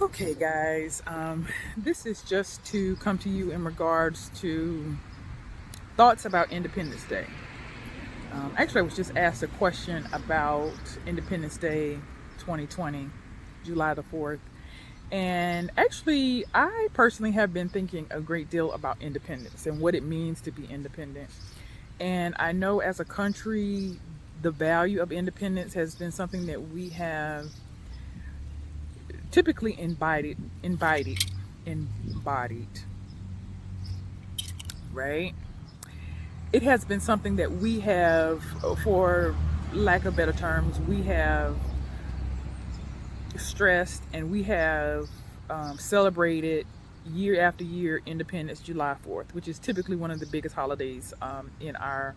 Okay, guys, this is just to come to you in regards to thoughts about Independence Day. Actually, I was just asked a question about Independence Day 2020, July the 4th. And actually, I personally have been thinking a great deal about independence and what it means to be independent. And I know as a country, the value of independence has been something that we have typically embodied, right? It has been something that we have, for lack of better terms, we have stressed and we have celebrated year after year Independence July 4th, which is typically one of the biggest holidays in our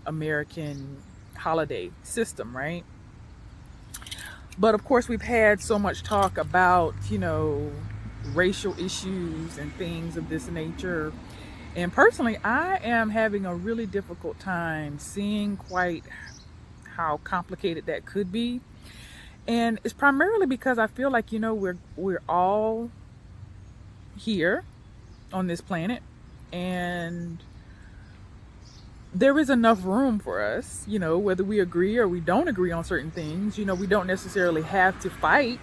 American holiday system, right? But of course, we've had so much talk about, racial issues and things of this nature. And personally, I am having a really difficult time seeing quite how complicated that could be. And it's primarily because I feel like, we're all here on this planet, and there is enough room for us, whether we agree or we don't agree on certain things. We don't necessarily have to fight.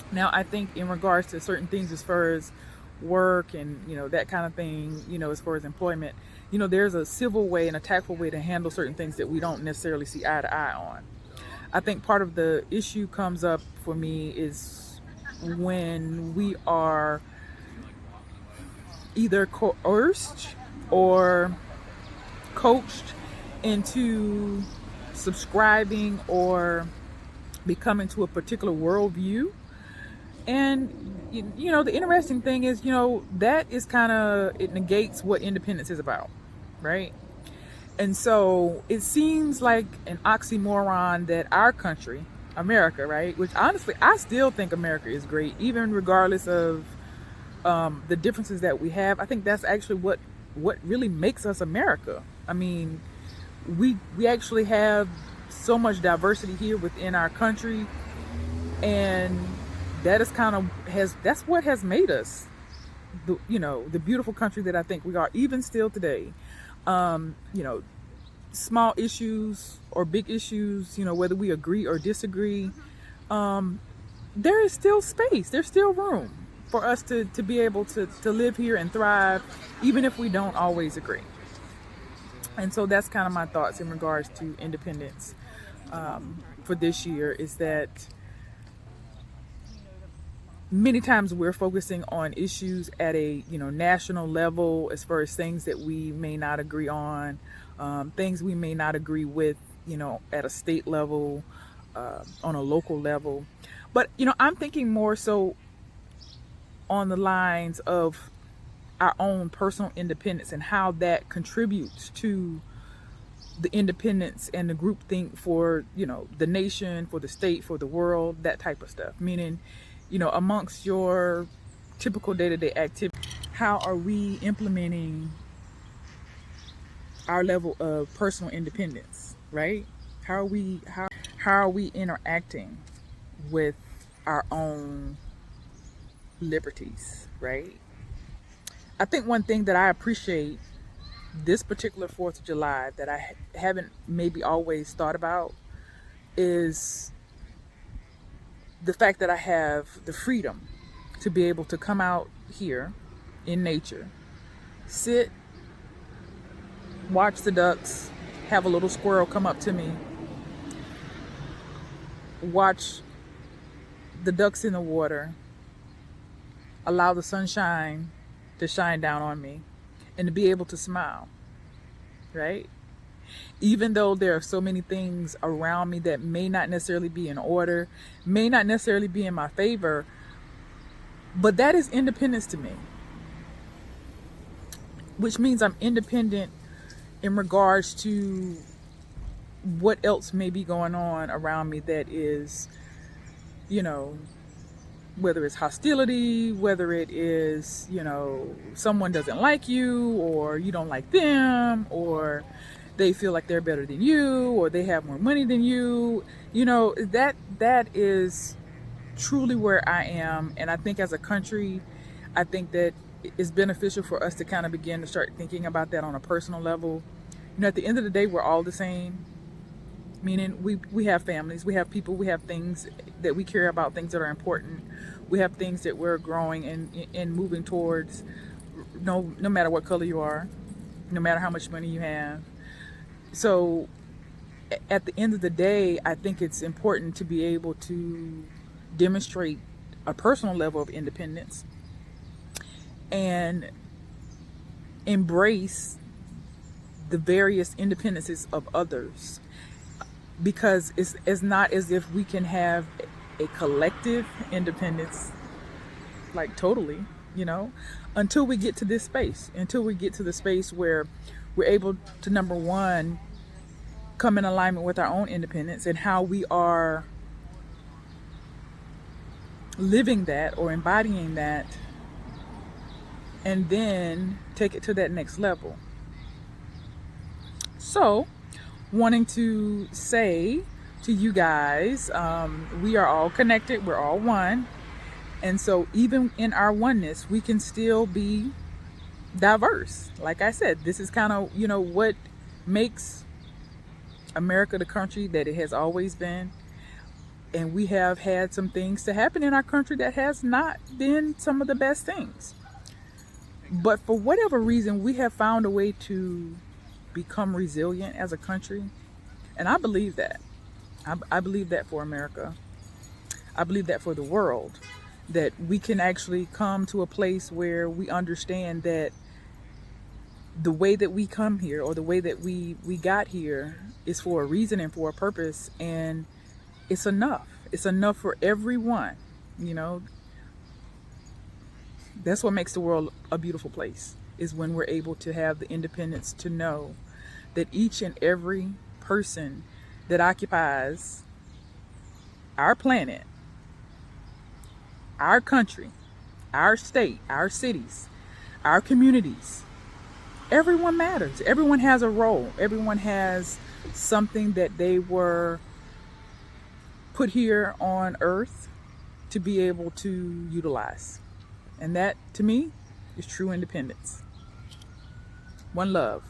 Now, I think in regards to certain things as far as work and, that kind of thing, as far as employment, there's a civil way and a tactful way to handle certain things that we don't necessarily see eye to eye on. I think part of the issue comes up for me is when we are either coerced or coached into subscribing or becoming to a particular worldview. And the interesting thing is, that is it negates what independence is about, right? And so it seems like an oxymoron that our country, America, right, which honestly I still think America is great, even regardless of the differences that we have. I think that's actually what really makes us America. I mean, we actually have so much diversity here within our country, and that is that's what has made us the beautiful country that I think we are, even still today. Small issues or big issues, whether we agree or disagree, there is still space, there's still room for us to be able to live here and thrive, even if we don't always agree. And so that's kind of my thoughts in regards to independence for this year, is that many times we're focusing on issues at a national level, as far as things that we may not agree on, things we may not agree with, at a state level, on a local level. But I'm thinking more so on the lines of our own personal independence and how that contributes to the independence and the groupthink for the nation, for the state, for the world, that type of stuff. Meaning, amongst your typical day-to-day activity, how are we implementing our level of personal independence, right? How are we interacting with our own liberties, right? I think one thing that I appreciate this particular 4th of July that I haven't maybe always thought about is the fact that I have the freedom to be able to come out here in nature, sit, watch the ducks, have a little squirrel come up to me, watch the ducks in the water, allow the sunshine to shine down on me, and to be able to smile, right? Even though there are so many things around me that may not necessarily be in order, may not necessarily be in my favor, but that is independence to me, which means I'm independent in regards to what else may be going on around me that is, whether it's hostility, whether it is, someone doesn't like you, or you don't like them, or they feel like they're better than you, or they have more money than you. That is truly where I am. And I think as a country, I think that it's beneficial for us to kind of begin to start thinking about that on a personal level. You know, at the end of the day, we're all the same. Meaning we have families, we have people, we have things that we care about, things that are important. We have things that we're growing and moving towards, no matter what color you are, no matter how much money you have. So at the end of the day, I think it's important to be able to demonstrate a personal level of independence and embrace the various independences of others, because it's not as if we can have a collective independence, like totally, you know, until we get to this space, until we get to the space where we're able to, number one, come in alignment with our own independence and how we are living that or embodying that, and then take it to that next level. So, wanting to say to you guys, we are all connected, we're all one. And so, even in our oneness, we can still be diverse. Like I said, this is kind of, you know, what makes America the country that it has always been. And we have had some things to happen in our country that has not been some of the best things. But for whatever reason, we have found a way to become resilient as a country. And I believe that. I believe that for America. I believe that for the world. That we can actually come to a place where we understand that the way that we come here, or the way that we got here, is for a reason and for a purpose. And it's enough. It's enough for everyone. You know, that's what makes the world a beautiful place, is when we're able to have the independence to know that each and every person that occupies our planet, our country, our state, our cities, our communities, everyone matters. Everyone has a role. Everyone has something that they were put here on earth to be able to utilize. And that, to me, is true independence. One love.